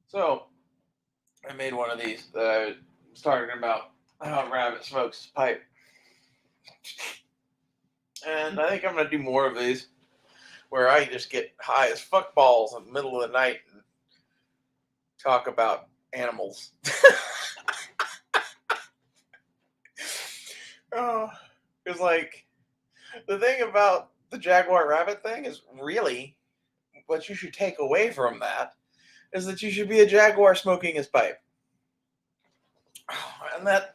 So I made one of these that I was talking about how a rabbit smokes his pipe, and I think I'm gonna do more of these where I just get high as fuck balls in the middle of the night and talk about animals. Oh, because like the thing about the jaguar rabbit thing is really what you should take away from that is that you should be a jaguar smoking his pipe, and that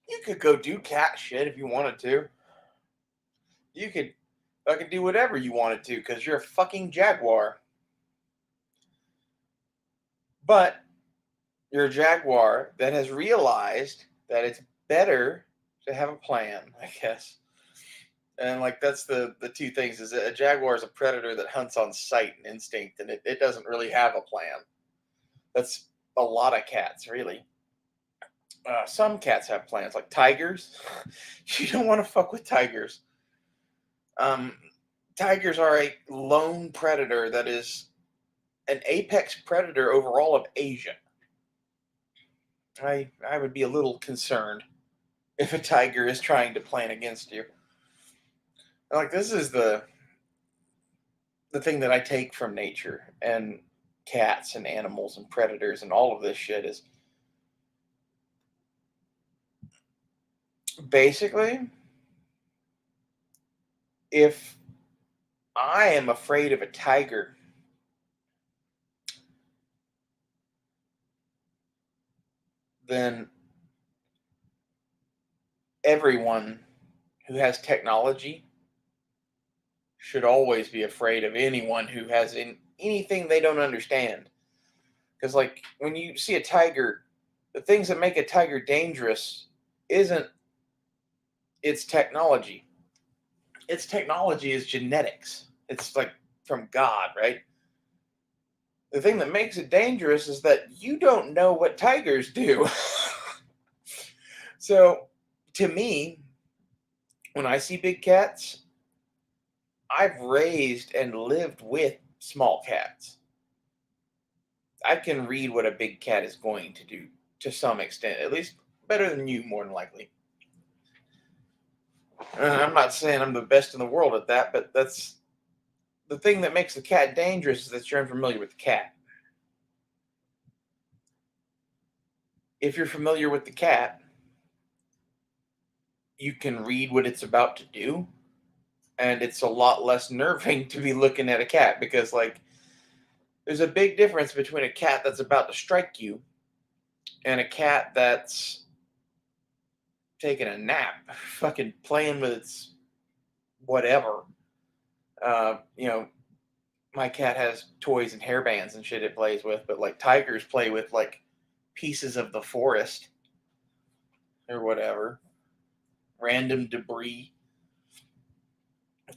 you could go do cat shit if you wanted to. You could fucking do whatever you wanted to because you're a fucking jaguar. But you're a jaguar that has realized that it's better to have a plan, I guess. And like that's the two things is that a jaguar is a predator that hunts on sight and instinct, and it doesn't really have a plan. That's a lot of cats, really. Some cats have plans, like tigers. You don't want to fuck with tigers. Um, Tigers are a lone predator that is an apex predator overall of Asia. I would be a little concerned if a tiger is trying to plan against you. Like this is the thing that I take from nature and cats and animals and predators and all of this shit is basically if I am afraid of a tiger, then everyone who has technology should always be afraid of anyone who has anything they don't understand. Because, like, when you see a tiger, the things that make a tiger dangerous isn't its technology. Its technology is genetics. It's like from God, right? The thing that makes it dangerous is that you don't know what tigers do. So, to me, when I see big cats, I've raised and lived with small cats. I can read what a big cat is going to do to some extent, at least better than you, more than likely. And I'm not saying I'm the best in the world at that, but that's the thing that makes the cat dangerous is that you're unfamiliar with the cat. If you're familiar with the cat, you can read what it's about to do, and it's a lot less nerving to be looking at a cat because, like, there's a big difference between a cat that's about to strike you and a cat that's taking a nap, fucking playing with its whatever. You know, my cat has toys and hairbands and shit it plays with, but like tigers play with like pieces of the forest or whatever, random debris.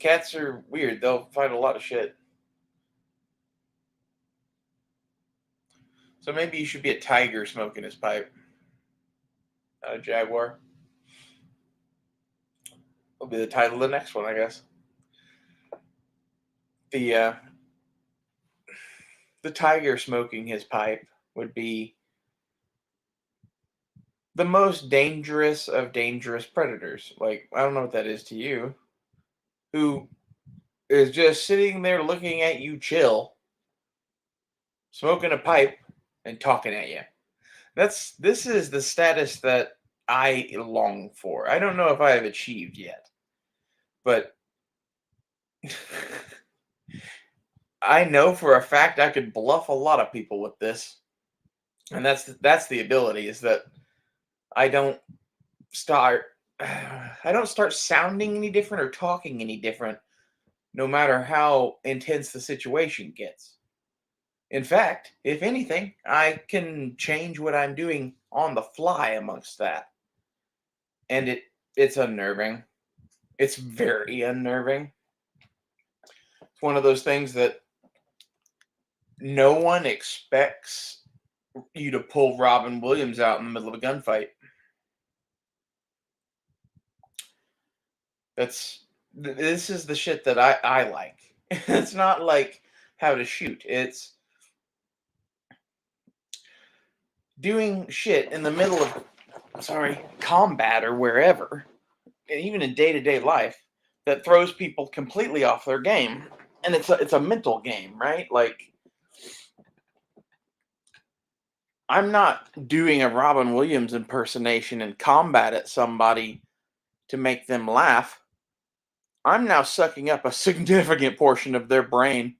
Cats are weird. They'll find a lot of shit. So maybe you should be a tiger smoking his pipe, not a jaguar. Will be the title of the next one, I guess. The the tiger smoking his pipe would be the most dangerous of dangerous predators. Like I don't know what that is to you. Who is just sitting there looking at you chill, smoking a pipe and talking at you. This is the status that I long for. I don't know if I have achieved yet, but I know for a fact I could bluff a lot of people with this. And that's the ability is that I don't start I don't start sounding any different or talking any different no matter how intense the situation gets. In fact, if anything, I can change what I'm doing on the fly amongst that. And it's unnerving. It's very unnerving. It's one of those things that no one expects you to pull Robin Williams out in the middle of a gunfight. This is the shit that I like. It's not like how to shoot. It's doing shit in the middle of, combat or wherever, and even in day-to-day life, that throws people completely off their game. And it's a mental game, right? Like, I'm not doing a Robin Williams impersonation in combat at somebody to make them laugh. I'm now sucking up a significant portion of their brain.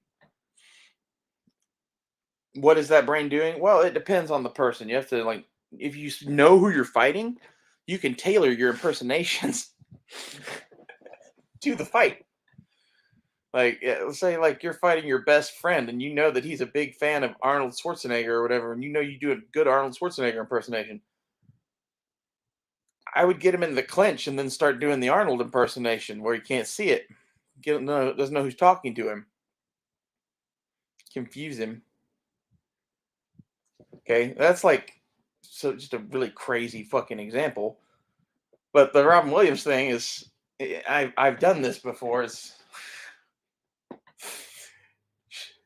What is that brain doing? Well, it depends on the person. You have to, like, if you know who you're fighting, you can tailor your impersonations to the fight. Like, let's say, like, you're fighting your best friend, and you know that he's a big fan of Arnold Schwarzenegger or whatever, and you know you do a good Arnold Schwarzenegger impersonation. I would get him in the clinch and then start doing the Arnold impersonation where he can't see it. Doesn't know who's talking to him. Confuse him. Okay, that's like, so just a really crazy fucking example. But the Robin Williams thing is, I've done this before. It's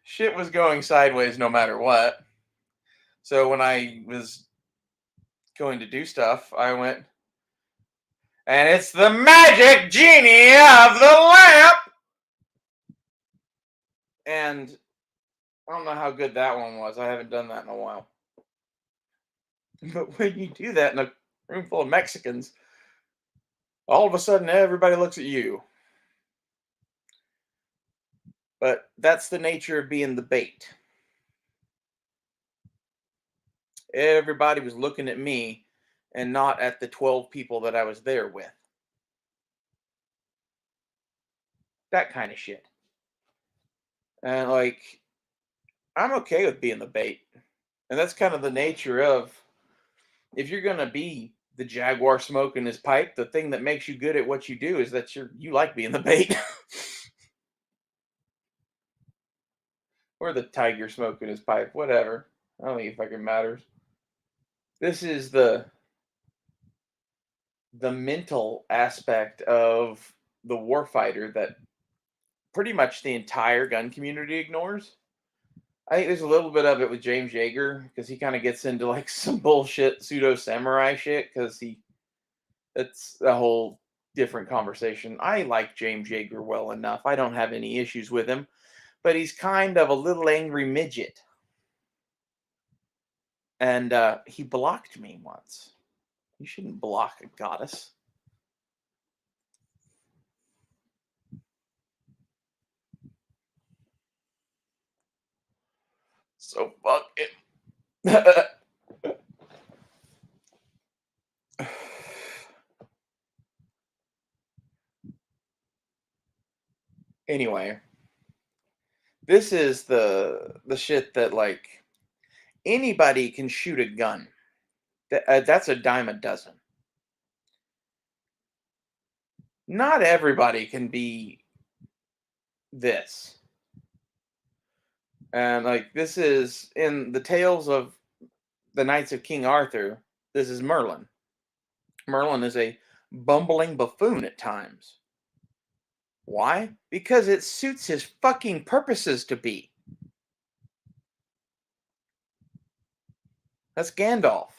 shit was going sideways no matter what. So when I was going to do stuff, I went, and it's the magic genie of the lamp. And I don't know how good that one was. I haven't done that in a while. But when you do that in a room full of Mexicans, all of a sudden everybody looks at you. But that's the nature of being the bait. Everybody was looking at me and not at the 12 people that I was there with. That kind of shit. And like, I'm okay with being the bait. And that's kind of the nature of, if you're going to be the jaguar smoking his pipe, the thing that makes you good at what you do is that you like being the bait. Or the tiger smoking his pipe, whatever. I don't think it fucking matters. This is the mental aspect of the warfighter that pretty much the entire gun community ignores. I think there's a little bit of it with James Yeager because he kind of gets into like some bullshit pseudo samurai shit because it's a whole different conversation. I like James Yeager well enough. I don't have any issues with him, but he's kind of a little angry midget. And he blocked me once. You shouldn't block a goddess. So fuck it. Anyway, this is the shit that, like, anybody can shoot a gun. That's a dime a dozen. Not everybody can be this. And like, this is in the tales of the Knights of King Arthur. This is Merlin. Merlin is a bumbling buffoon at times. Why? Because it suits his fucking purposes to be. That's Gandalf.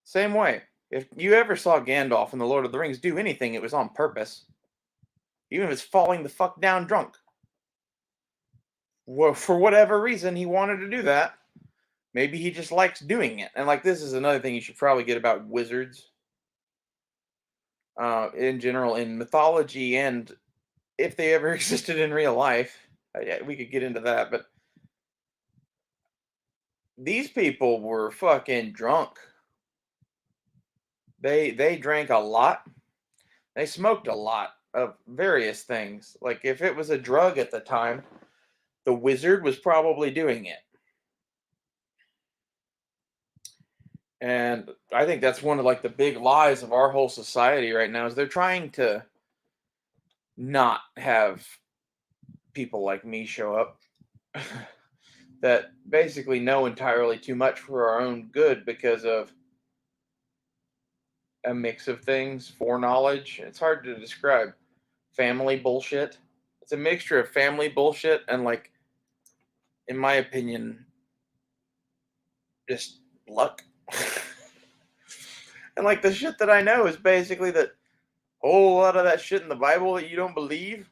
Same way. If you ever saw Gandalf in The Lord of the Rings do anything, it was on purpose. Even if it's falling the fuck down drunk. Well, for whatever reason, he wanted to do that. Maybe he just likes doing it. And like, this is another thing you should probably get about wizards. In general, in mythology, and if they ever existed in real life. Yeah, we could get into that, but these people were fucking drunk. They drank a lot. They smoked a lot of various things. Like, if it was a drug at the time, the wizard was probably doing it. And I think that's one of, like, the big lies of our whole society right now, is they're trying to not have people like me show up that basically know entirely too much for our own good because of a mix of things, foreknowledge. It's hard to describe. Family bullshit. It's a mixture of family bullshit and, like, in my opinion, just luck. And like the shit that I know is basically that whole lot of that shit in the Bible that you don't believe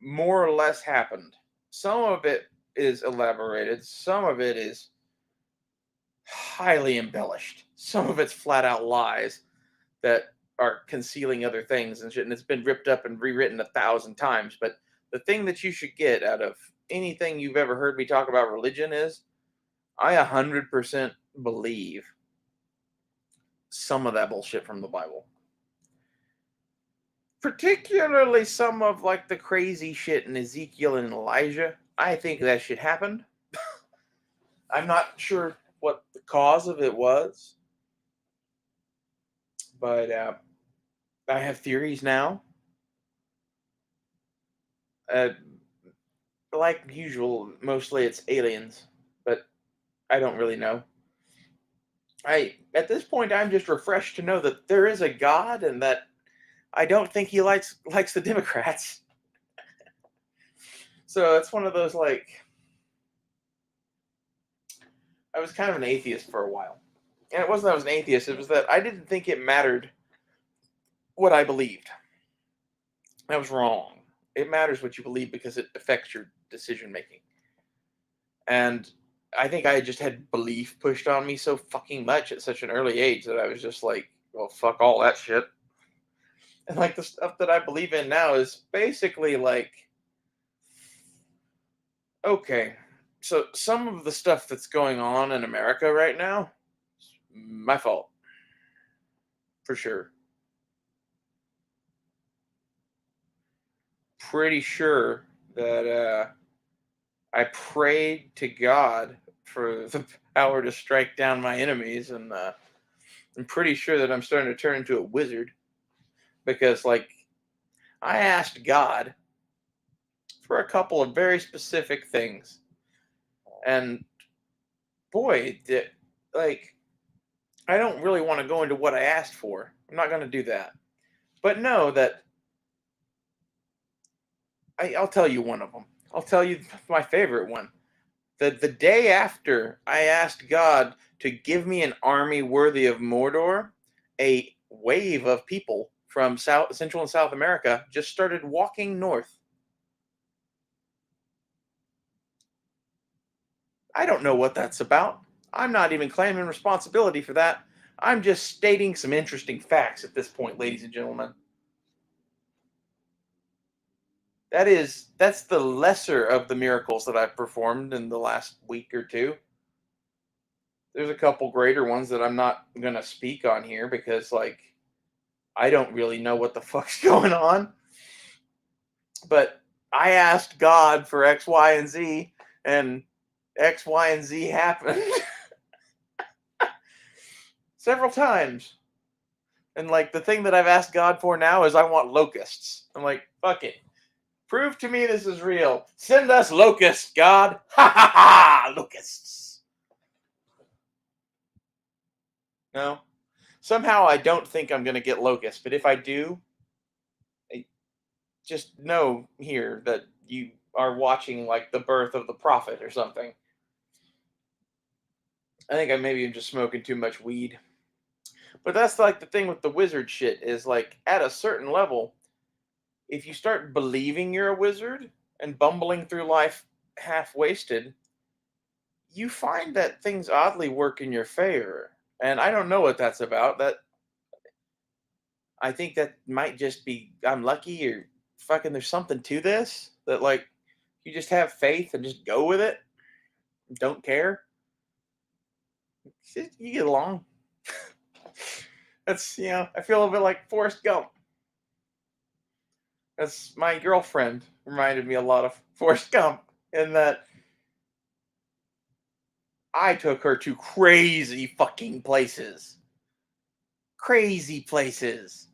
more or less happened. Some of it is elaborated, some of it is highly embellished, some of it's flat out lies that are concealing other things and shit, and it's been ripped up and rewritten 1,000 times. But the thing that you should get out of anything you've ever heard me talk about religion is I 100% believe some of that bullshit from the Bible. Particularly some of like the crazy shit in Ezekiel and Elijah. I think that shit happened. I'm not sure what the cause of it was, but I have theories now. Uh, like usual, mostly it's aliens, but I don't really know. I At this point I'm just refreshed to know that there is a God and that I don't think he likes the Democrats. So it's one of those like I was kind of an atheist for a while. And it wasn't that I was an atheist, it was that I didn't think it mattered what I believed. I was wrong. It matters what you believe because it affects your decision making. And I think I just had belief pushed on me so fucking much at such an early age that I was just like, well, fuck all that shit. And like the stuff that I believe in now is basically like, okay, so some of the stuff that's going on in America right now, my fault, for sure. Pretty sure that I prayed to God for the power to strike down my enemies, and I'm pretty sure that I'm starting to turn into a wizard because, like, I asked God for a couple of very specific things, and boy, like, I don't really want to go into what I asked for. I'm not going to do that, but know that I'll tell you one of them. I'll tell you my favorite one. The day after I asked God to give me an army worthy of Mordor, a wave of people from Central and South America just started walking north. I don't know what that's about. I'm not even claiming responsibility for that. I'm just stating some interesting facts at this point, ladies and gentlemen. That's the lesser of the miracles that I've performed in the last week or two. There's a couple greater ones that I'm not gonna speak on here because like I don't really know what the fuck's going on. But I asked God for X, Y, and Z, and X, Y, and Z happened several times. And like the thing that I've asked God for now is I want locusts. I'm like, fuck it. Prove to me this is real. Send us locusts, God. Ha ha ha! Locusts. No. Somehow I don't think I'm gonna get locusts, but if I do, just know here that you are watching like the birth of the prophet or something. I think I maybe am just smoking too much weed. But that's like the thing with the wizard shit is like at a certain level, if you start believing you're a wizard and bumbling through life half wasted, you find that things oddly work in your favor. And I don't know what that's about. That I think that might just be I'm lucky or fucking there's something to this that like you just have faith and just go with it. Don't care. You get along. That's I feel a bit like Forrest Gump. That's my girlfriend reminded me a lot of Forrest Gump in that I took her to crazy fucking places. Crazy places.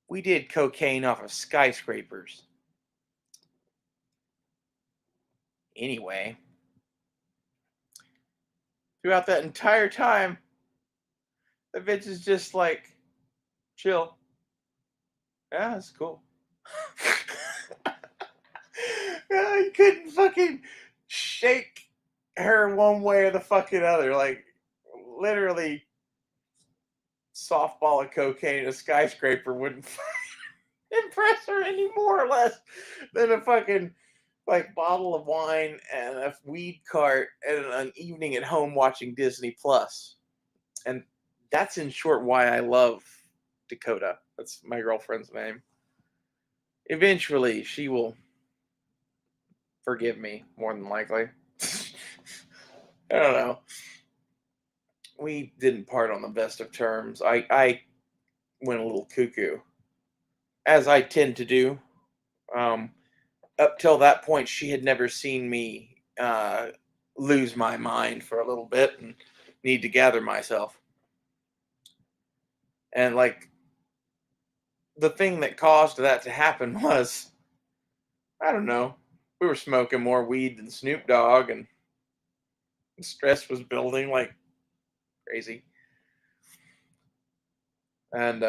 We did cocaine off of skyscrapers. Anyway, throughout that entire time, the bitch is just like, chill. Yeah, that's cool. I couldn't fucking shake her one way or the fucking other. Like, literally, softball of cocaine in a skyscraper wouldn't impress her any more or less than a fucking like bottle of wine and a weed cart and an evening at home watching Disney Plus. And that's in short why I love Dakota. That's my girlfriend's name. Eventually, she will forgive me, more than likely. I don't know. We didn't part on the best of terms. I went a little cuckoo, as I tend to do. Um, Up till that point, she had never seen me lose my mind for a little bit and need to gather myself. And like the thing that caused that to happen was, I don't know, we were smoking more weed than Snoop Dogg, and stress was building like crazy. And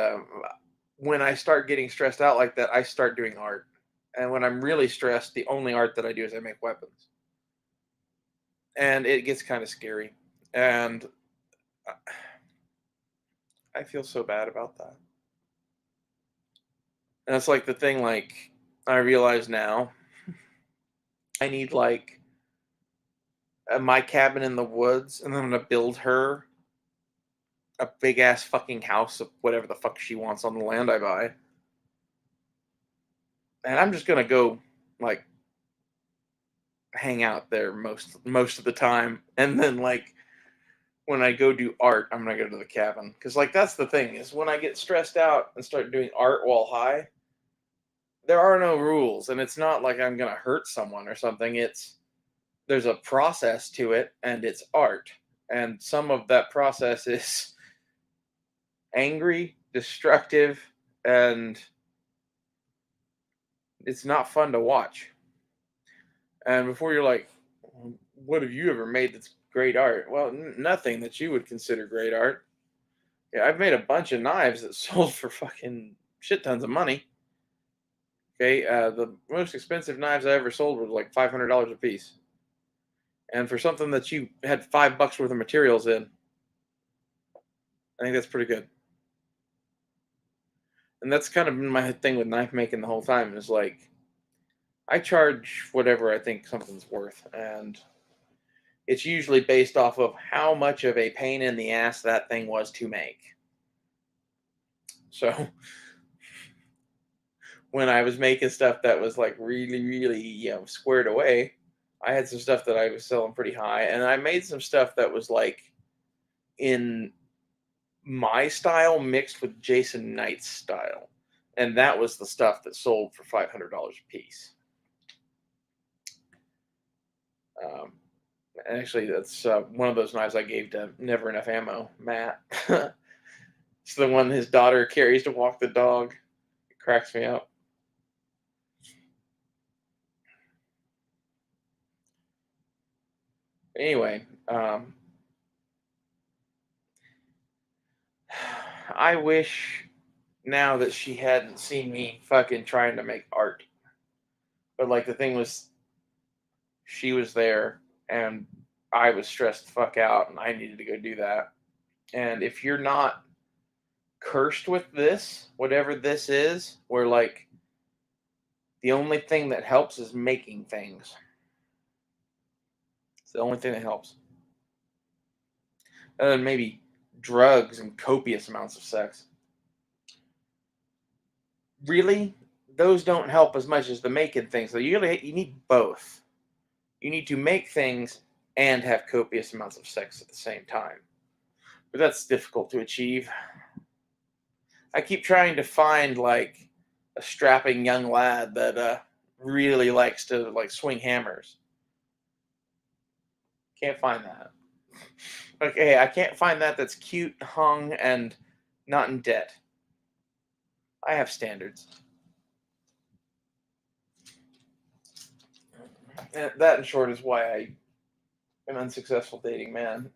when I start getting stressed out like that, I start doing art. And when I'm really stressed, the only art that I do is I make weapons. And it gets kind of scary. And I feel so bad about that. And it's like the thing, like, I realize now I need like my cabin in the woods, and then I'm gonna build her a big ass fucking house of whatever the fuck she wants on the land I buy. And I'm just gonna go like hang out there most of the time. And then like when I go do art, I'm gonna go to the cabin. Cause like that's the thing is when I get stressed out and start doing art while high, there are no rules. And it's not like I'm gonna hurt someone or something. It's there's a process to it and it's art. And some of that process is angry, destructive, and it's not fun to watch. And before you're like, what have you ever made that's great art? Well, nothing that you would consider great art. Yeah, I've made a bunch of knives that sold for fucking shit tons of money. Okay, the most expensive knives I ever sold were like $500 a piece. And for something that you had $5 worth of materials in, I think that's pretty good. And that's kind of been my thing with knife making the whole time is like, I charge whatever I think something's worth. And it's usually based off of how much of a pain in the ass that thing was to make. So when I was making stuff that was like really, really, squared away, I had some stuff that I was selling pretty high, and I made some stuff that was like in my style mixed with Jason Knight's style, and that was the stuff that sold for $500 a piece. Um, Actually, that's one of those knives I gave to Never Enough Ammo, Matt. It's the one his daughter carries to walk the dog. It cracks me up. Anyway, I wish now that she hadn't seen me fucking trying to make art. But like the thing was, she was there and I was stressed the fuck out and I needed to go do that. And if you're not cursed with this, whatever this is, where like the only thing that helps is making things. It's the only thing that helps. Other than maybe drugs and copious amounts of sex. Really, those don't help as much as the making things. So you need both. You need to make things and have copious amounts of sex at the same time. But that's difficult to achieve. I keep trying to find like a strapping young lad that really likes to like swing hammers. Can't find that. Okay, I can't find that that's cute, hung, and not in debt. I have standards. And that, in short, is why I am unsuccessful dating man.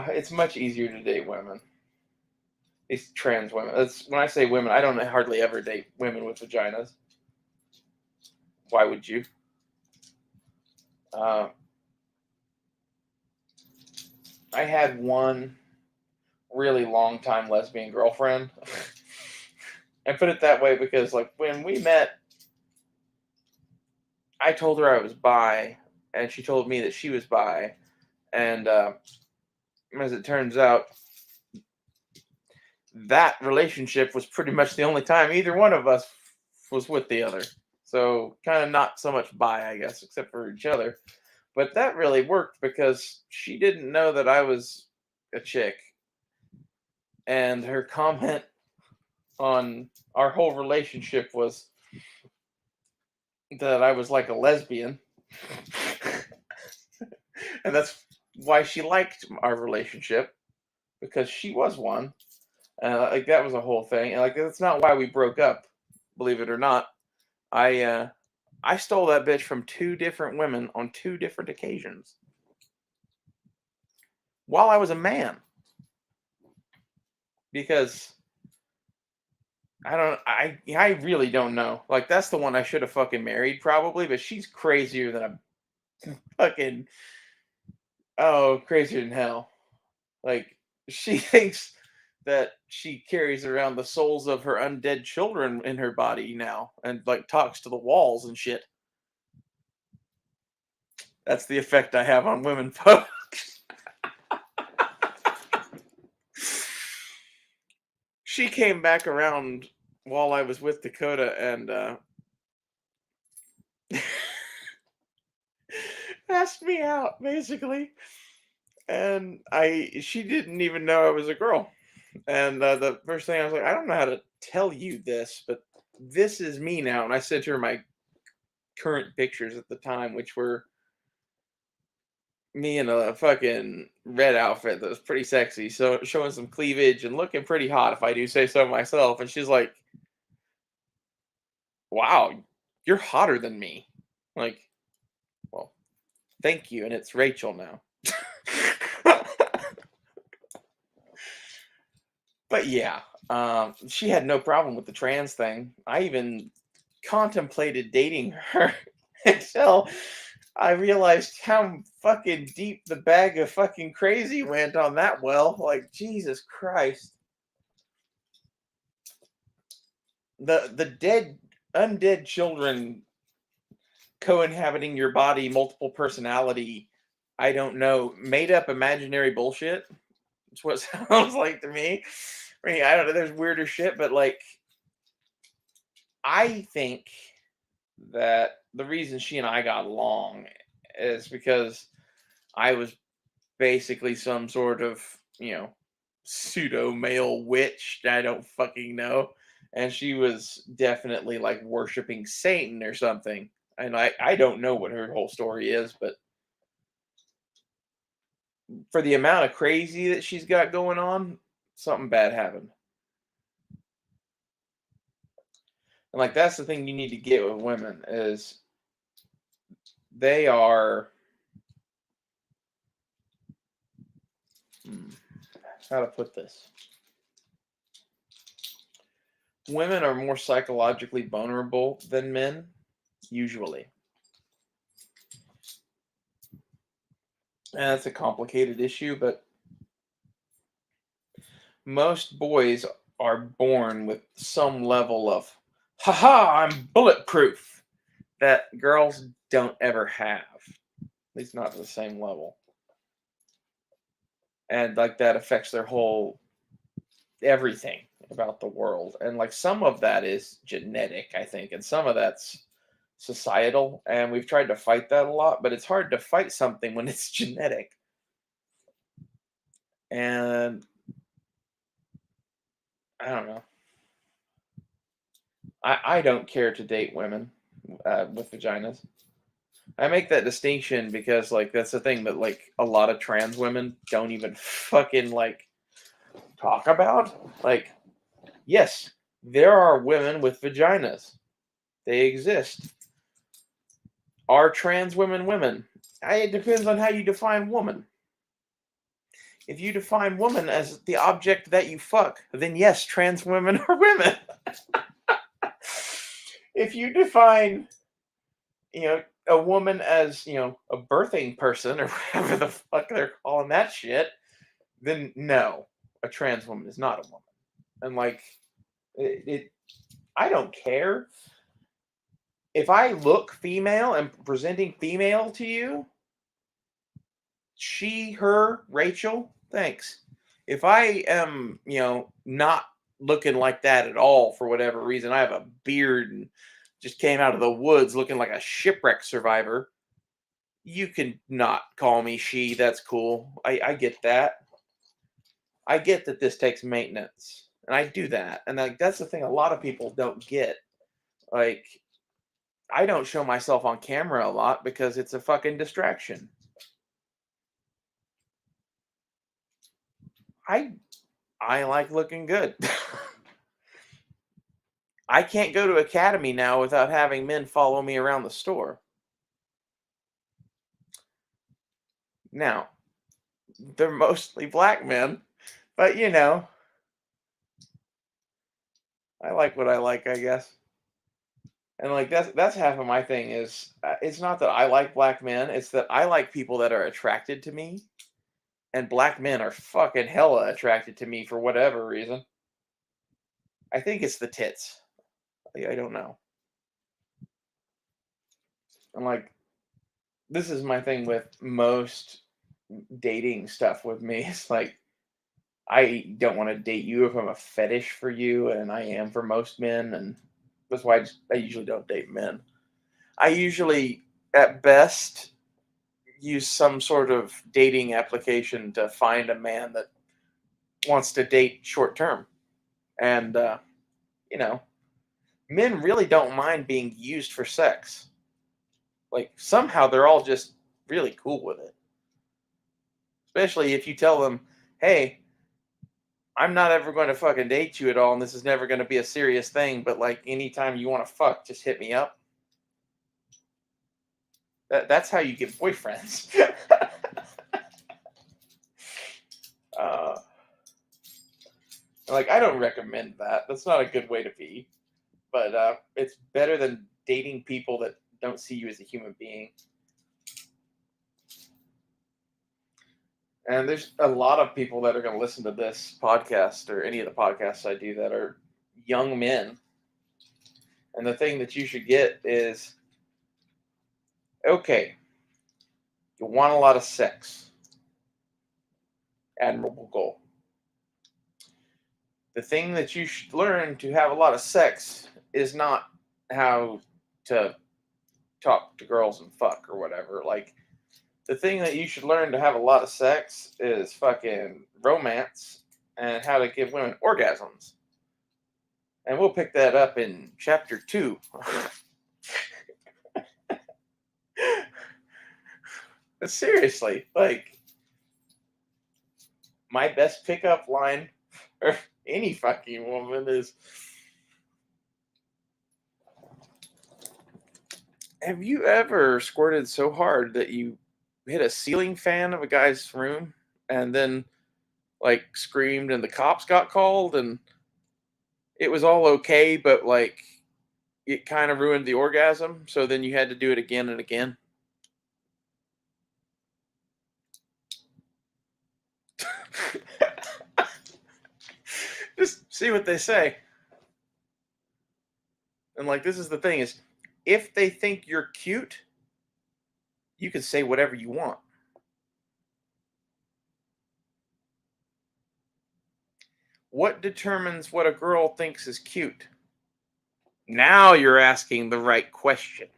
It's much easier to date women. These trans women. That's when I say women. I don't hardly ever date women with vaginas. Why would you? Uh, I had one really long time lesbian girlfriend. I put it that way because, like, when we met, I told her I was bi, and she told me that she was bi. And as it turns out, that relationship was pretty much the only time either one of us was with the other. So, kind of not so much bi, I guess, except for each other. But that really worked because she didn't know that I was a chick. And her comment on our whole relationship was that I was like a lesbian. And that's why she liked our relationship, because she was one. Like, that was a whole thing. And like, that's not why we broke up, believe it or not. I stole that bitch from two different women on two different occasions while I was a man. Because I really don't know. Like, that's the one I should have fucking married probably, but she's crazier than a fucking, oh, crazier than hell. Like, she thinks that she carries around the souls of her undead children in her body now and like talks to the walls and shit. That's the effect I have on women, folks. She came back around while I was with Dakota and asked me out basically. And she didn't even know I was a girl. And the first thing I was like, I don't know how to tell you this, but this is me now. And I sent her my current pictures at the time, which were me in a fucking red outfit that was pretty sexy, so showing some cleavage and looking pretty hot, if I do say so myself. And she's like, "Wow, you're hotter than me." Like, well, thank you, and it's Rachel now. But yeah, she had no problem with the trans thing. I even contemplated dating her until I realized how fucking deep the bag of fucking crazy went on that well. Like, Jesus Christ. The dead undead children co-inhabiting your body, multiple personality, I don't know, made up imaginary bullshit. That's what it sounds like to me. I mean, I don't know, there's weirder shit, but like, I think that the reason she and I got along is because I was basically some sort of, pseudo male witch. I don't fucking know. And she was definitely like worshiping Satan or something. And I don't know what her whole story is, but for the amount of crazy that she's got going on, something bad happened. And like, that's the thing you need to get with women is they are, how to put this? Women are more psychologically vulnerable than men, usually. And that's a complicated issue, but most boys are born with some level of, haha, I'm bulletproof, that girls don't ever have. At least not to the same level. And like, that affects their whole everything about the world. And like, some of that is genetic, I think, and some of that's societal. And we've tried to fight that a lot, but it's hard to fight something when it's genetic. And I don't know. I don't care to date women with vaginas. I make that distinction because, like, that's the thing that, like, a lot of trans women don't even fucking, like, talk about. Like, yes, there are women with vaginas. They exist. Are trans women women? It depends on how you define woman. If you define woman as the object that you fuck, then yes, trans women are women. If you define a woman as, a birthing person or whatever the fuck they're calling that shit, then no, a trans woman is not a woman. And like it I don't care if I look female and presenting female to you, she, her, Rachel, thanks. If I am, not looking like that at all for whatever reason, I have a beard and just came out of the woods looking like a shipwreck survivor, you can not call me she. That's cool. I get that. I get that this takes maintenance. And I do that. And like that's the thing a lot of people don't get. Like I don't show myself on camera a lot because it's a fucking distraction. I I like looking good. I can't go to Academy now without having men follow me around the store. Now, they're mostly black men, but I like what I like, I guess. And like that's half of my thing is it's not that I like black men, it's that I like people that are attracted to me, and black men are fucking hella attracted to me for whatever reason. I think it's the tits. I don't know. I'm like this is my thing with most dating stuff with me. It's like I don't want to date you if I'm a fetish for you, and I am for most men, and that's why I usually don't date men. I usually, at best, use some sort of dating application to find a man that wants to date short term, and you know, men really don't mind being used for sex. Like somehow they're all just really cool with it, especially if you tell them, "Hey, I'm not ever going to fucking date you at all, and this is never going to be a serious thing. But like, anytime you want to fuck, just hit me up." That's how you get boyfriends. uh, like, I don't recommend that. That's not a good way to be. But it's better than dating people that don't see you as a human being. And there's a lot of people that are going to listen to this podcast or any of the podcasts I do that are young men. And the thing that you should get is okay, you want a lot of sex. Admirable goal. The thing that you should learn to have a lot of sex is not how to talk to girls and fuck or whatever. Like, the thing that you should learn to have a lot of sex is fucking romance and how to give women orgasms. And we'll pick that up in chapter 2. But seriously, like, my best pickup line for any fucking woman is, have you ever squirted so hard that you hit a ceiling fan of a guy's room and then like screamed and the cops got called and it was all okay, but like it kind of ruined the orgasm, so then you had to do it again and again? Just see what they say. And like this is the thing is if they think you're cute, you can say whatever you want. What determines what a girl thinks is cute? Now you're asking the right question.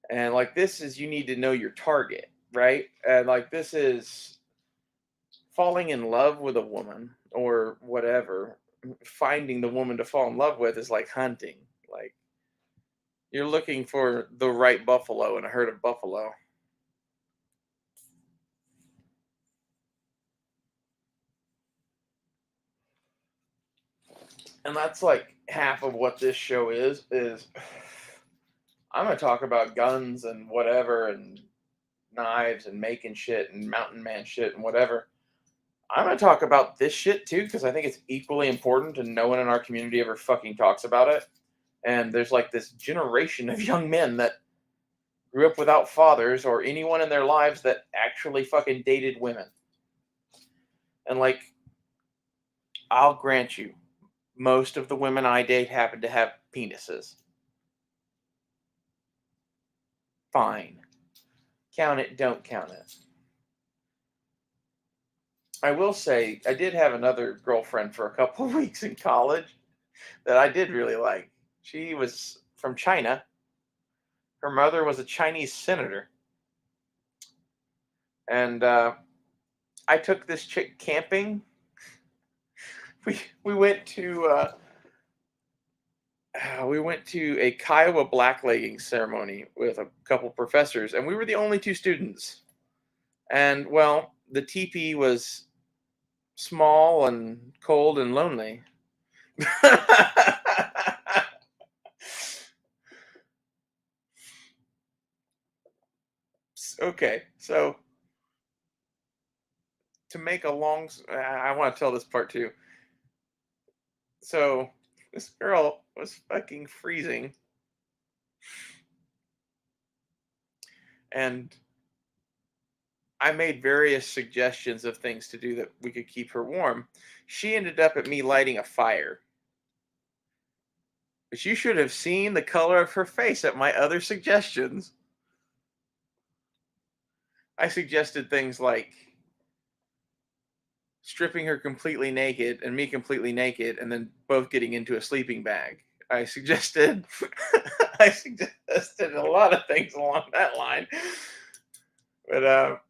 And like this is you need to know your target, right? And like this is falling in love with a woman or whatever. Finding the woman to fall in love with is like hunting. Like you're looking for the right buffalo in a herd of buffalo. And that's like half of what this show is I'm gonna talk about guns and whatever and knives and making shit and mountain man shit and whatever. I'm gonna talk about this shit too because I think it's equally important and no one in our community ever fucking talks about it. And there's like this generation of young men that grew up without fathers or anyone in their lives that actually fucking dated women. And like, I'll grant you, most of the women I date happen to have penises. Fine. Count it, don't count it. I will say, I did have another girlfriend for a couple of weeks in college that I did really like. She was from China. Her mother was a Chinese senator. And I took this chick camping. We went to a Kiowa blacklegging ceremony with a couple professors, and we were the only two students. And well, the teepee was small and cold and lonely. Okay, so to make a long, I want to tell this part too. So this girl was fucking freezing, and I made various suggestions of things to do that we could keep her warm. She ended up at me lighting a fire. But you should have seen the color of her face at my other suggestions. I suggested things like stripping her completely naked and me completely naked and then both getting into a sleeping bag. I suggested I suggested a lot of things along that line. But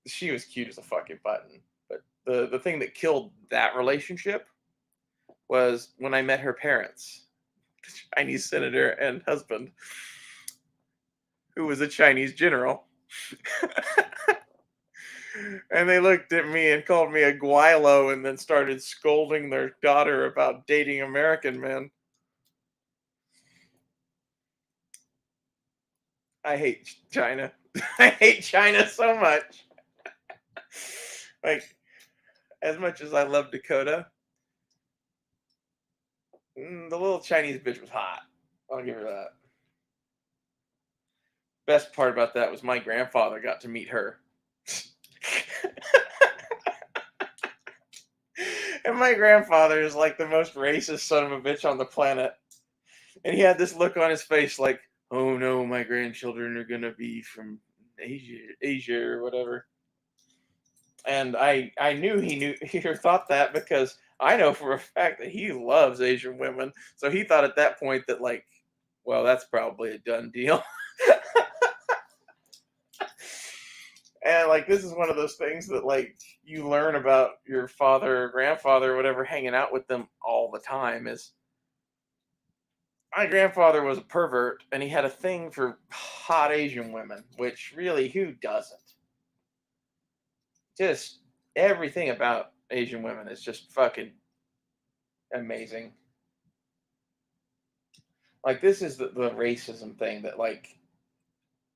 she was cute as a fucking button. But the thing that killed that relationship was when I met her parents, the Chinese senator and husband, who was a Chinese general. And they looked at me and called me a guilo and then started scolding their daughter about dating American men. I hate China. I hate China so much. Like, as much as I love Dakota, the little Chinese bitch was hot. I'll give her that. Best part about that was my grandfather got to meet her. And my grandfather is like the most racist son of a bitch on the planet. And he had this look on his face like, oh no, my grandchildren are going to be from Asia or whatever. And I knew he thought that because I know for a fact that he loves Asian women. So he thought at that point that like, well, that's probably a done deal. And like this is one of those things that like you learn about your father or grandfather or whatever hanging out with them all the time is my grandfather was a pervert and he had a thing for hot Asian women, which really who doesn't? Just everything about Asian women is just fucking amazing. Like this is the racism thing that like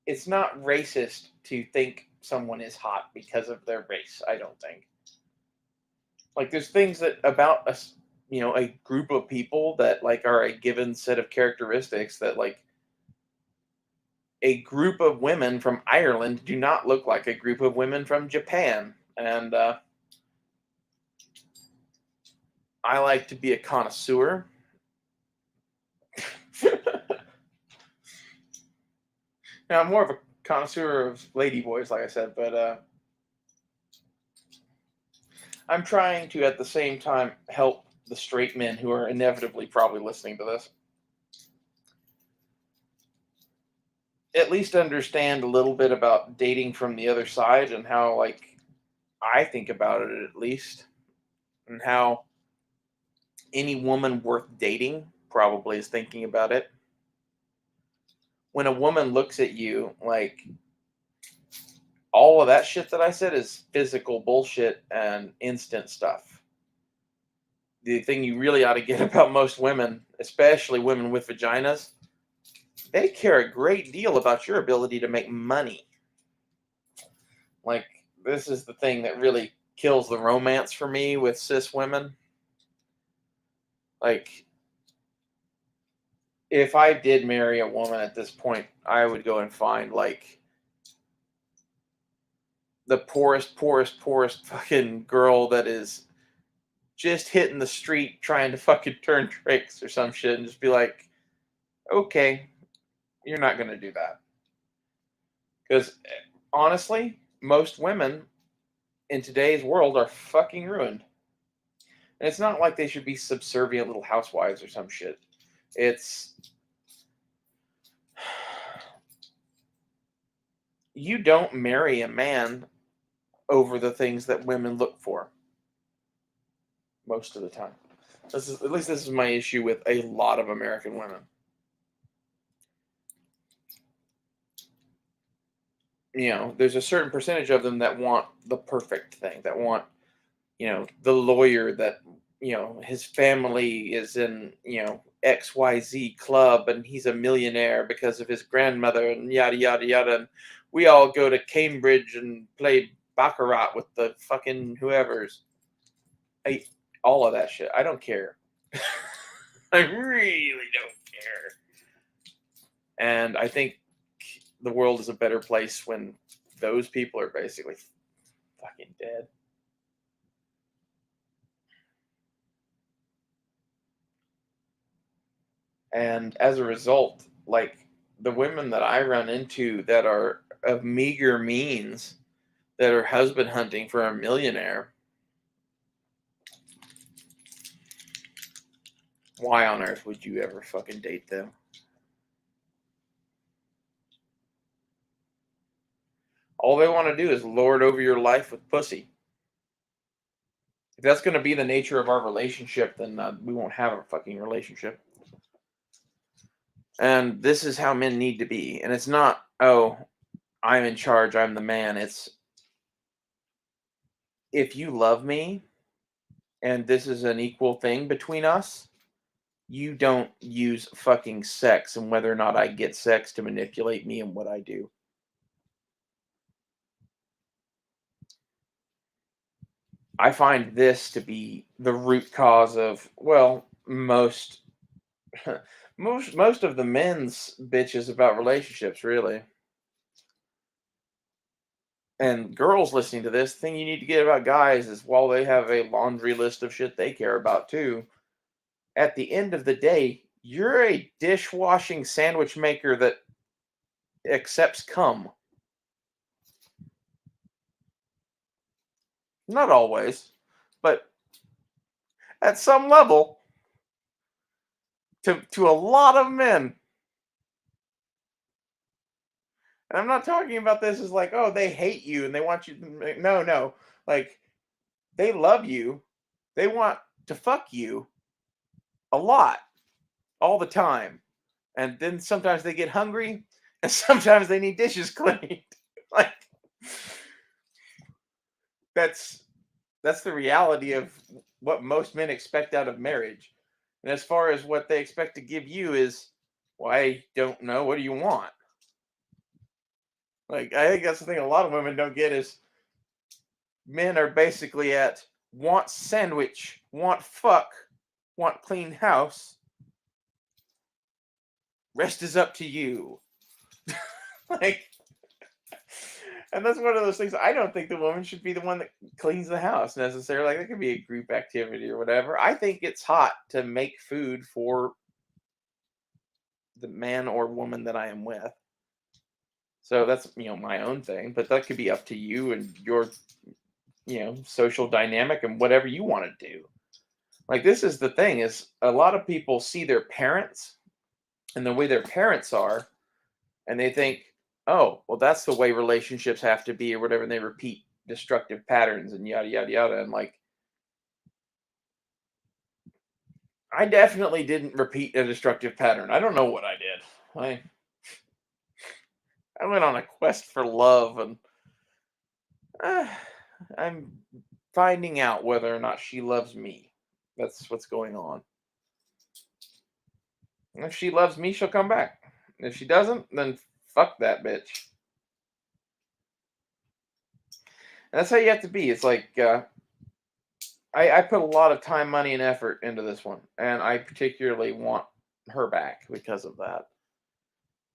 it's not racist to think someone is hot because of their race, I don't think. Like there's things that about us, a group of people that like are a given set of characteristics that like a group of women from Ireland do not look like a group of women from Japan. And I like to be a connoisseur. Now, I'm more of a connoisseur of lady boys, like I said, but I'm trying to at the same time help the straight men who are inevitably probably listening to this at least understand a little bit about dating from the other side and how like I think about it at least and how any woman worth dating probably is thinking about it. When a woman looks at you like all of that shit that I said is physical bullshit and instant stuff. The thing you really ought to get about most women, especially women with vaginas, they care a great deal about your ability to make money. Like, this is the thing that really kills the romance for me with cis women. Like, if I did marry a woman at this point, I would go and find like the poorest fucking girl that is just hitting the street trying to fucking turn tricks or some shit and just be like, okay, you're not gonna do that. Because honestly, most women in today's world are fucking ruined. And it's not like they should be subservient little housewives or some shit. It's you don't marry a man over the things that women look for most of the time. This is at least this is my issue with a lot of American women. There's a certain percentage of them that want the perfect thing, that want, the lawyer that, his family is in, XYZ club and he's a millionaire because of his grandmother and yada, yada, yada. And we all go to Cambridge and play Baccarat with the fucking whoever's. I, all of that shit. I don't care. I really don't care. And I think the world is a better place when those people are basically fucking dead. And as a result, like the women that I run into that are of meager means, that are husband hunting for a millionaire, why on earth would you ever fucking date them? All they want to do is lord over your life with pussy. If that's going to be the nature of our relationship, then we won't have a fucking relationship. And this is how men need to be. And it's not, oh, I'm in charge, I'm the man. It's, if you love me and this is an equal thing between us, you don't use fucking sex and whether or not I get sex to manipulate me and what I do. I find this to be the root cause of, well, most most of the men's bitches about relationships, really. And girls listening to this, the thing you need to get about guys is while they have a laundry list of shit they care about too, at the end of the day, you're a dishwashing sandwich maker that accepts cum. Not always, but at some level, to a lot of men. And I'm not talking about this as like, oh, they hate you and they want you to, no, no. Like, they love you. They want to fuck you a lot, all the time. And then sometimes they get hungry and sometimes they need dishes cleaned. Like, that's that's the reality of what most men expect out of marriage. And as far as what they expect to give you is, well, I don't know. What do you want? Like, I think that's the thing a lot of women don't get is men are basically at want sandwich, want fuck, want clean house. Rest is up to you. Like, and that's one of those things. I don't think the woman should be the one that cleans the house necessarily. Like, it could be a group activity or whatever. I think it's hot to make food for the man or woman that I am with. So that's, my own thing, but that could be up to you and your, social dynamic and whatever you want to do. Like, this is the thing is a lot of people see their parents and the way their parents are and they think, oh, well, that's the way relationships have to be or whatever, and they repeat destructive patterns and yada yada yada. And like, I definitely didn't repeat a destructive pattern. I don't know what I did. I went on a quest for love, and uh, I'm finding out whether or not she loves me. That's what's going on. If she loves me, she'll come back. If she doesn't, then fuck that bitch. And that's how you have to be. It's like I put a lot of time, money, and effort into this one, and I particularly want her back because of that.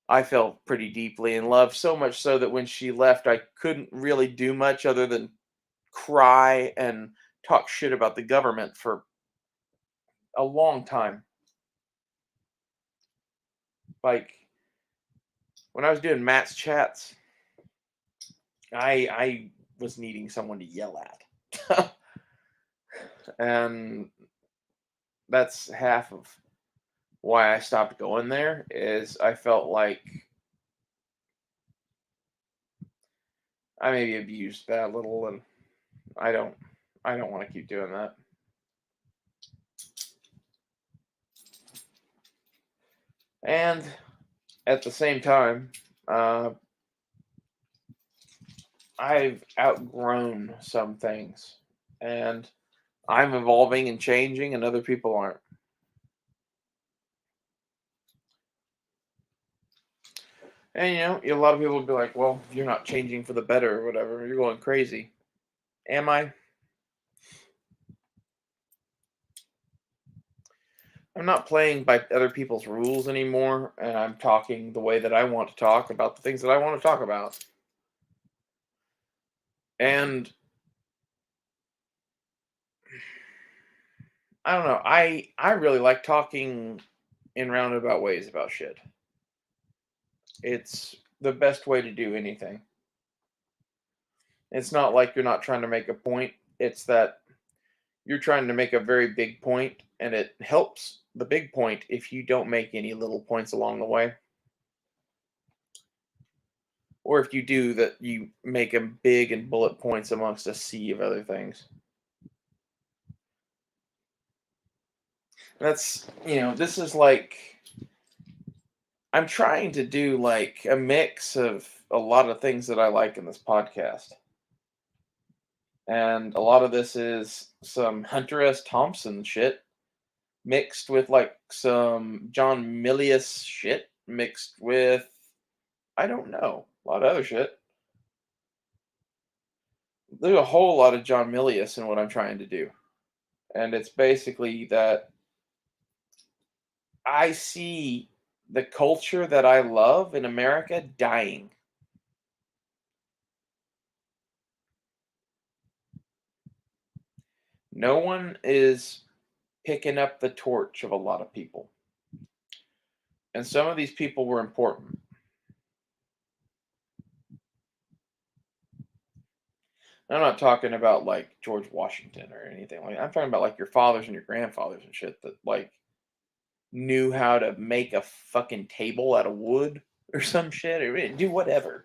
I fell pretty deeply in love, so much so that when she left, I couldn't really do much other than cry and talk shit about the government for a long time. Like when I was doing Matt's chats, I was needing someone to yell at. And that's half of why I stopped going there is I felt like I maybe abused that a little and I don't I don't want to keep doing that. And at the same time, uh, I've outgrown some things and I'm evolving and changing and other people aren't. And a lot of people would be like, "Well, you're not changing for the better or whatever. You're going crazy." Am I? I'm not playing by other people's rules anymore, and I'm talking the way that I want to talk about the things that I want to talk about. And I don't know. I really like talking in roundabout ways about shit. It's the best way to do anything. It's not like you're not trying to make a point. It's that you're trying to make a very big point, and it helps the big point if you don't make any little points along the way. Or if you do, that you make them big and bullet points amongst a sea of other things. This is like I'm trying to do like a mix of a lot of things that I like in this podcast. And a lot of this is some Hunter S. Thompson shit mixed with like some John Milius shit mixed with I don't know, a lot of other shit. There's a whole lot of John Milius in what I'm trying to do. And it's basically that I see the culture that I love in America dying. No one is picking up the torch of a lot of people. And some of these people were important. I'm not talking about like George Washington or anything like that. I'm talking about like your fathers and your grandfathers and shit that like knew how to make a fucking table out of wood or some shit or do whatever.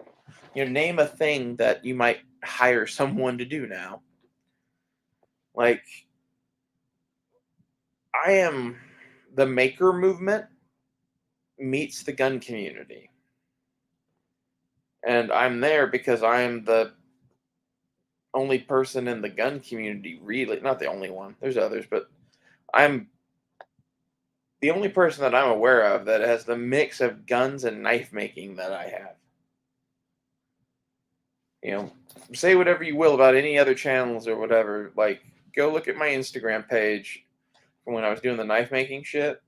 Name a thing that you might hire someone to do now. Like I am the maker movement meets the gun community. And I'm there because I'm the only person in the gun community, really. Not the only one, there's others, but I'm the only person that I'm aware of that has the mix of guns and knife making that I have. You know, say whatever you will about any other channels or whatever. Like, go look at my Instagram page from when I was doing the knife making shit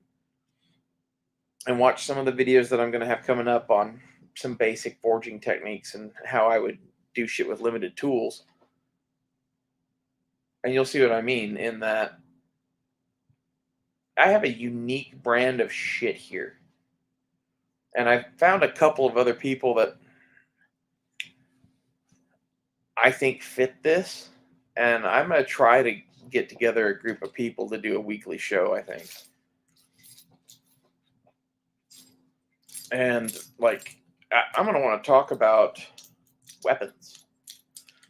and watch some of the videos that I'm going to have coming up on some basic forging techniques and how I would do shit with limited tools. And you'll see what I mean in that I have a unique brand of shit here. And I found a couple of other people that I think fit this. And I'm going to try to get together a group of people to do a weekly show, I think. And like, I'm going to want to talk about weapons.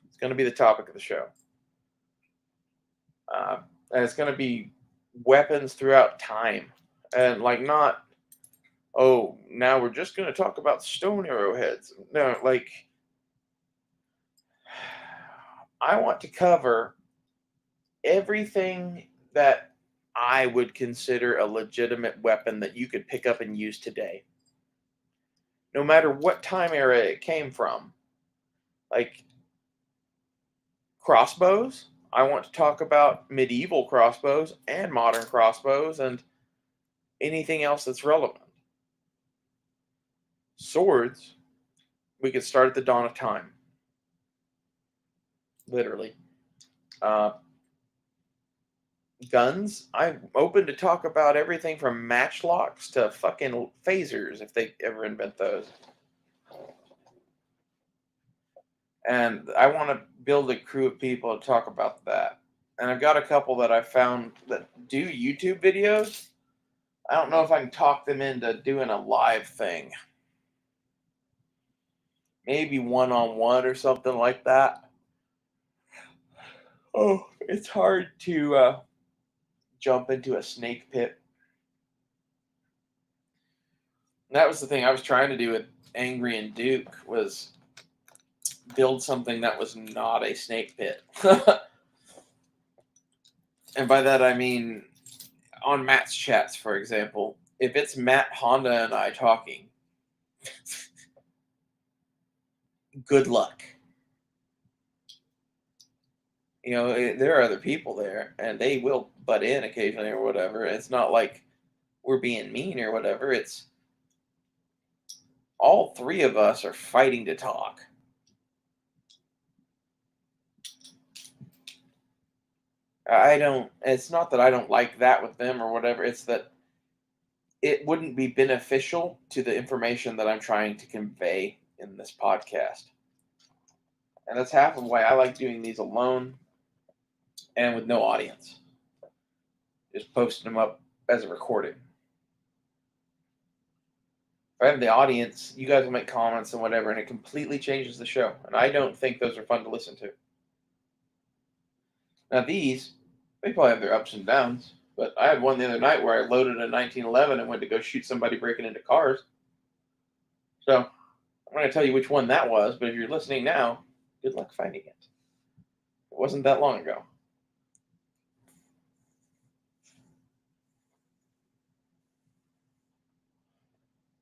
It's going to be the topic of the show. And it's going to be weapons throughout time. And like, not, oh, now we're just going to talk about stone arrowheads. No, like, I want to cover everything that I would consider a legitimate weapon that you could pick up and use today. No matter what time era it came from. Like crossbows, I want to talk about medieval crossbows and modern crossbows and anything else that's relevant. Swords, we could start at the dawn of time, literally. Uh, Guns, I'm open to talk about everything from matchlocks to fucking phasers if they ever invent those. And I want to build a crew of people to talk about that. And I've got a couple that I found that do YouTube videos. I don't know if I can talk them into doing a live thing. Maybe one on one or something like that. Oh, it's hard to jump into a snake pit. And that was the thing I was trying to do with Angry and Duke was build something that was not a snake pit. And by that I mean on Matt's chats, for example, if it's Matt, Honda, and I talking, good luck. There are other people there, and they will butt in occasionally or whatever. It's not like we're being mean or whatever. It's all three of us are fighting to talk. I don't. It's not that I don't like that with them or whatever. It's that it wouldn't be beneficial to the information that I'm trying to convey in this podcast. And that's half of why I like doing these alone and with no audience. Just posting them up as a recording. If I have the audience, you guys will make comments and whatever, and it completely changes the show. And I don't think those are fun to listen to. Now these, they probably have their ups and downs. But I had one the other night where I loaded a 1911 and went to go shoot somebody breaking into cars. So I'm going to tell you which one that was, but if you're listening now, good luck finding it. It wasn't that long ago.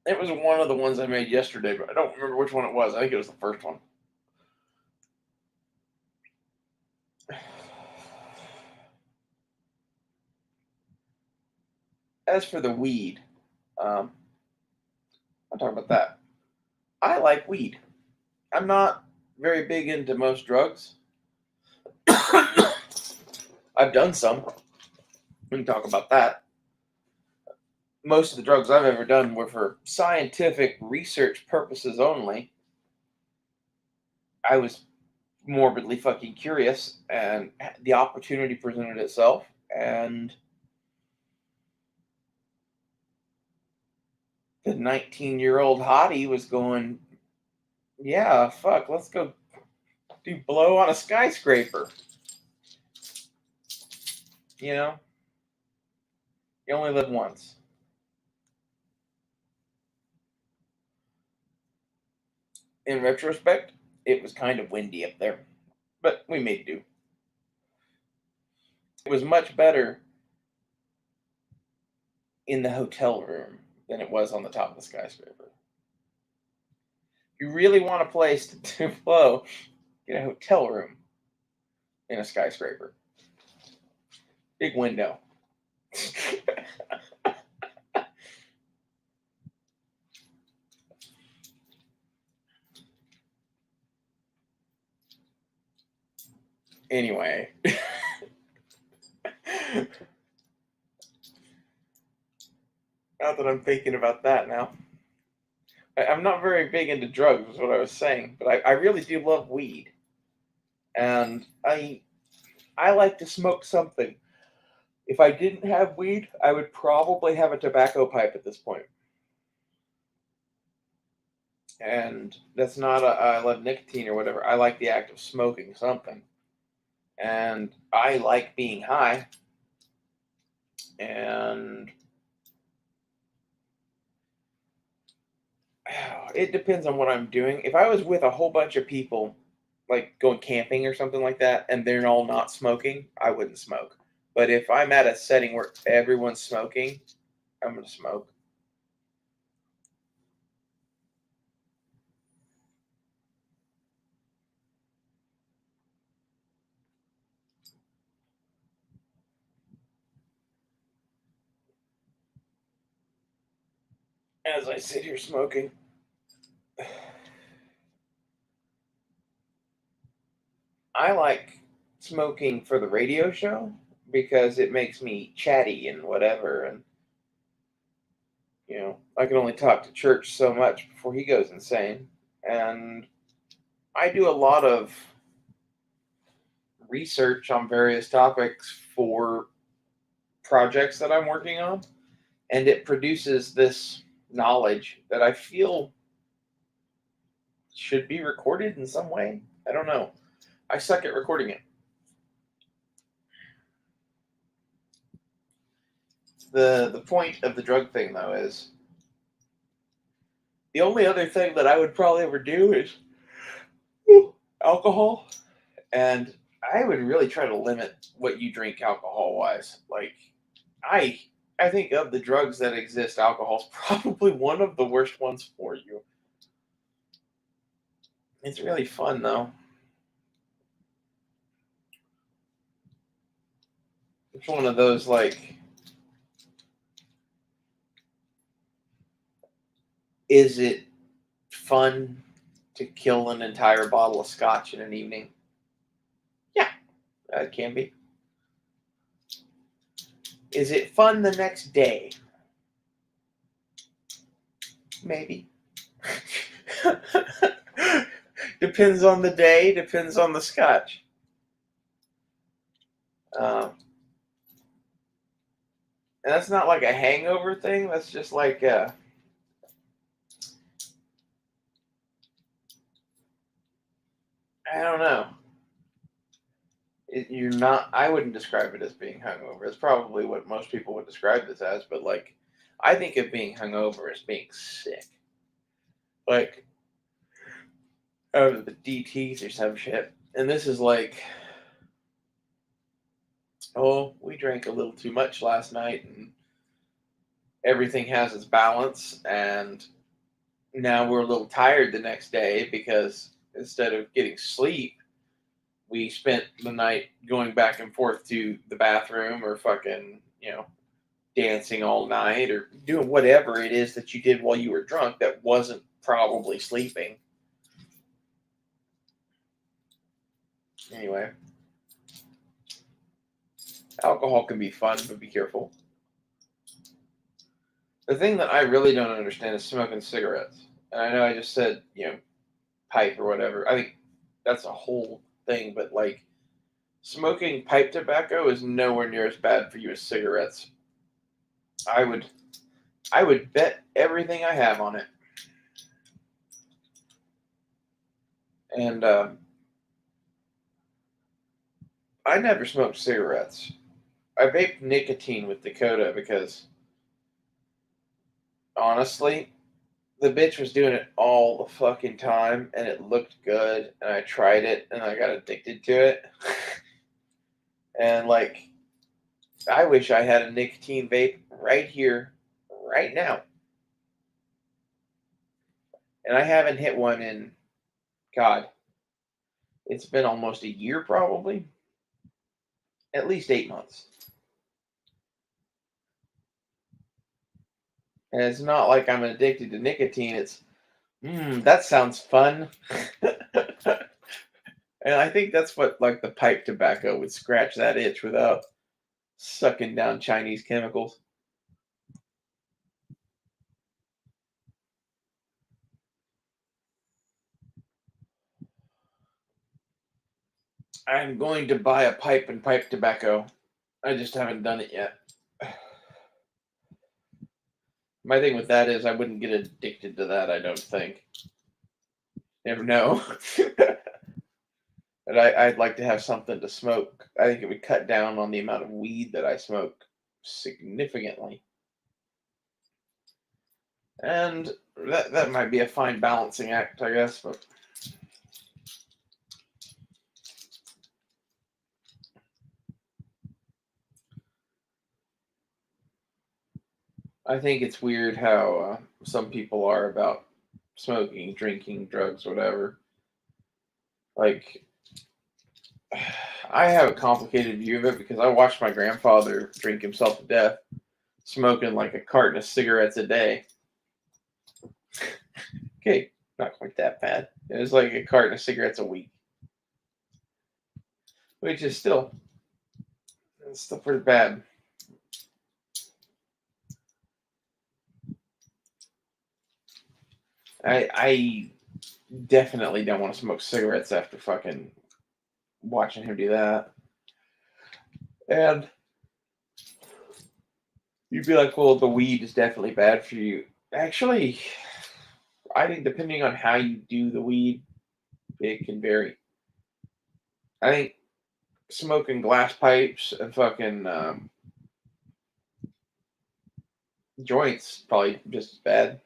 It was one of the ones I made yesterday, but I don't remember which one it was. I think it was the first one. As for the weed, I'll talk about that. I like weed. I'm not very big into most drugs. I've done some. We can talk about that. Most of the drugs I've ever done were for scientific research purposes only. I was morbidly fucking curious, and the opportunity presented itself, and the 19-year-old hottie was going, yeah, fuck, let's go do blow on a skyscraper. You only live once. In retrospect, it was kind of windy up there, but we made do. It was much better in the hotel room than it was on the top of the skyscraper. If you really want a place to blow, get a hotel room in a skyscraper. Big window. Anyway. Not that I'm thinking about that now. I'm not very big into drugs, is what I was saying, but I really do love weed. And I like to smoke something. If I didn't have weed, I would probably have a tobacco pipe at this point. And that's not I love nicotine or whatever. I like the act of smoking something. And I like being high. And it depends on what I'm doing. If I was with a whole bunch of people, like going camping or something like that, and they're all not smoking, I wouldn't smoke. But if I'm at a setting where everyone's smoking, I'm going to smoke. as I sit here smoking. I like smoking for the radio show because it makes me chatty and whatever, and I can only talk to Church so much before he goes insane. And I do a lot of research on various topics for projects that I'm working on, and it produces this knowledge that I feel should be recorded in some way. I don't know. I suck at recording it. The point of the drug thing, though, is the only other thing that I would probably ever do is alcohol, and I would really try to limit what you drink alcohol wise. Like, I I think of the drugs that exist, alcohol's probably one of the worst ones for you. It's really fun though. It's one of those like, is it fun to kill an entire bottle of scotch in an evening? Yeah, it can be. Is it fun the next day? Maybe. Depends on the day, depends on the scotch. And that's not like a hangover thing, that's just like, I don't know. You're not, I wouldn't describe it as being hungover. It's probably what most people would describe this as, but like, I think of being hungover as being sick. Like, out of the DTs or some shit. And this is like, oh, we drank a little too much last night and everything has its balance. And now we're a little tired the next day because instead of getting sleep, we spent the night going back and forth to the bathroom or fucking, dancing all night or doing whatever it is that you did while you were drunk that wasn't probably sleeping. Anyway, alcohol can be fun, but be careful. The thing that I really don't understand is smoking cigarettes. And I know I just said, pipe or whatever. I think that's a whole thing, but like smoking pipe tobacco is nowhere near as bad for you as cigarettes. I would bet everything I have on it. And I never smoked cigarettes. I vaped nicotine with Dakota because honestly, the bitch was doing it all the fucking time and it looked good and I tried it and I got addicted to it. And like, I wish I had a nicotine vape right here, right now. And I haven't hit one in, God, it's been almost a year probably. At least 8 months. And it's not like I'm addicted to nicotine. It's, that sounds fun. And I think that's what like the pipe tobacco would scratch that itch without sucking down Chinese chemicals. I'm going to buy a pipe and pipe tobacco. I just haven't done it yet. My thing with that is I wouldn't get addicted to that, I don't think. Never know. But I'd like to have something to smoke. I think it would cut down on the amount of weed that I smoke significantly. And that might be a fine balancing act, I guess, but I think it's weird how some people are about smoking, drinking, drugs, whatever. Like, I have a complicated view of it because I watched my grandfather drink himself to death, smoking like a carton of cigarettes a day. Okay, not quite that bad. It was like a carton of cigarettes a week, which is still pretty bad. I definitely don't want to smoke cigarettes after fucking watching him do that. And you'd be like, well, the weed is definitely bad for you. Actually, I think depending on how you do the weed, it can vary. I think smoking glass pipes and fucking joints probably just as bad.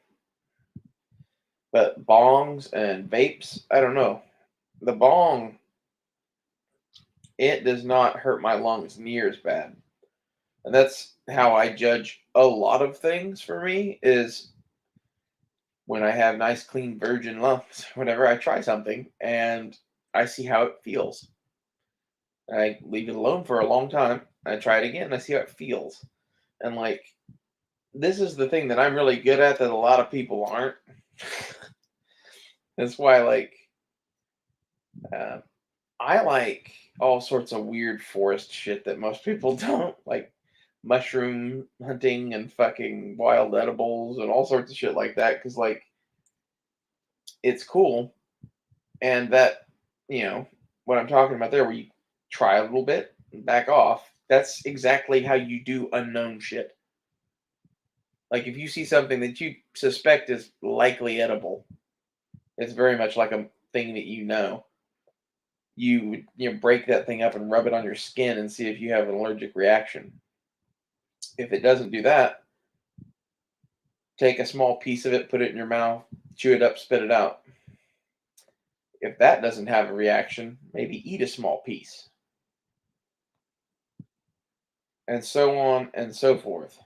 But bongs and vapes, I don't know. The bong, it does not hurt my lungs near as bad. And that's how I judge a lot of things for me is when I have nice clean virgin lungs, whenever I try something and I see how it feels. I leave it alone for a long time. I try it again and I see how it feels. And like this is the thing that I'm really good at that a lot of people aren't. That's why uh, I like all sorts of weird forest shit that most people don't, like mushroom hunting and fucking wild edibles and all sorts of shit like that. Because like it's cool, and that what I'm talking about there, where you try a little bit, and back off. That's exactly how you do unknown shit. Like if you see something that you suspect is likely edible, it's very much like a thing that you break that thing up and rub it on your skin and see if you have an allergic reaction. If it doesn't do that, take a small piece of it, put it in your mouth, chew it up, spit it out. If that doesn't have a reaction, maybe eat a small piece, and so on and so forth.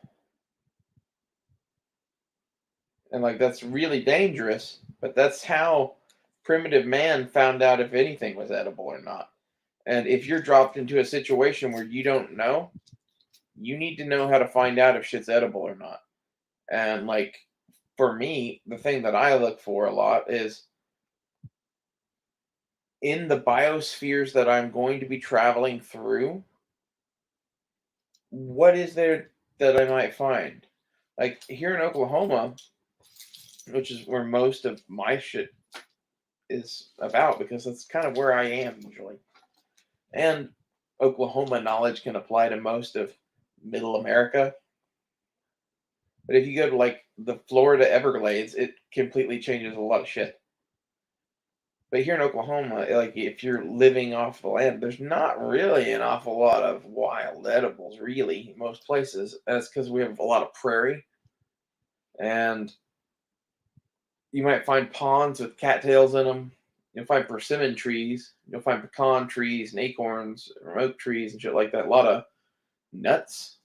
And like that's really dangerous, but that's how primitive man found out if anything was edible or not. And if you're dropped into a situation where you don't know, you need to know how to find out if shit's edible or not. And like for me, the thing that I look for a lot is in the biospheres that I'm going to be traveling through, what is there that I might find? Like here in Oklahoma, which is where most of my shit is about because that's kind of where I am usually. And Oklahoma knowledge can apply to most of middle America. But if you go to like the Florida Everglades, it completely changes a lot of shit. But here in Oklahoma, like if you're living off the land, there's not really an awful lot of wild edibles, really, most places. And it's because we have a lot of prairie. And you might find ponds with cattails in them. You'll find persimmon trees. You'll find pecan trees and acorns, and oak trees and shit like that. A lot of nuts.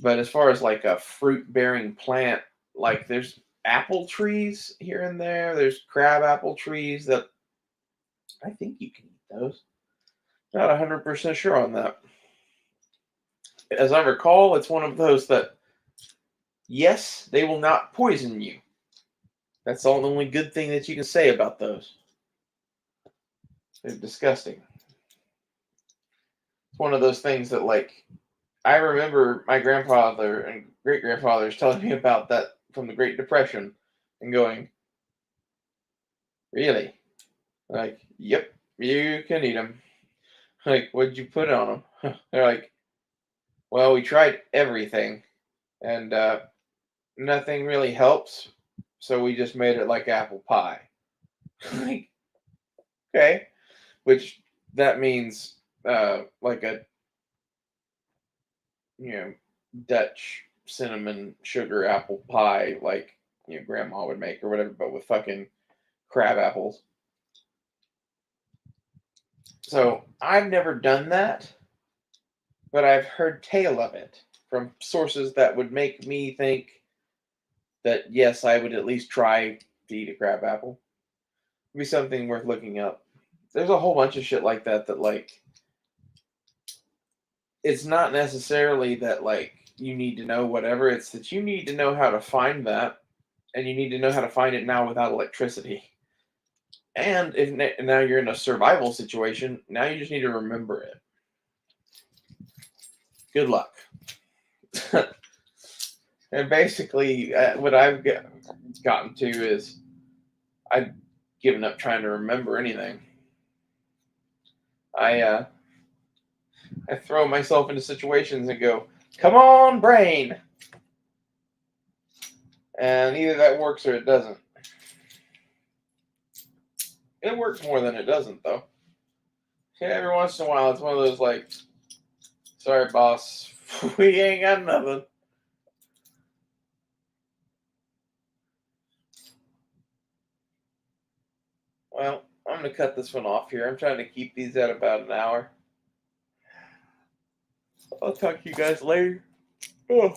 But as far as like a fruit bearing plant, like there's apple trees here and there. There's crab apple trees that I think you can eat those. Not 100% sure on that. As I recall, it's one of those that, yes, they will not poison you. That's the only good thing that you can say about those. They're disgusting. It's one of those things that, like, I remember my grandfather and great grandfathers telling me about that from the Great Depression and going, really? Like, yep, you can eat them. Like, what'd you put on them? They're like, well, we tried everything and nothing really helps. So we just made it like apple pie. Like, okay. Which that means like a, you know, Dutch cinnamon sugar apple pie like grandma would make or whatever, but with fucking crab apples. So I've never done that, but I've heard tale of it from sources that would make me think that yes, I would at least try to eat a crab apple. It'd be something worth looking up. There's a whole bunch of shit like that that like it's not necessarily that like you need to know whatever, it's that you need to know how to find that and you need to know how to find it now without electricity. And if now you're in a survival situation, now you just need to remember it. Good luck. And basically, what I've gotten to is I've given up trying to remember anything. I throw myself into situations and go, "Come on, brain," and either that works or it doesn't. It works more than it doesn't, though. Yeah, every once in a while, it's one of those like, "Sorry, boss, we ain't got nothing." Well, I'm gonna cut this one off here. I'm trying to keep these at about an hour. I'll talk to you guys later. Oh.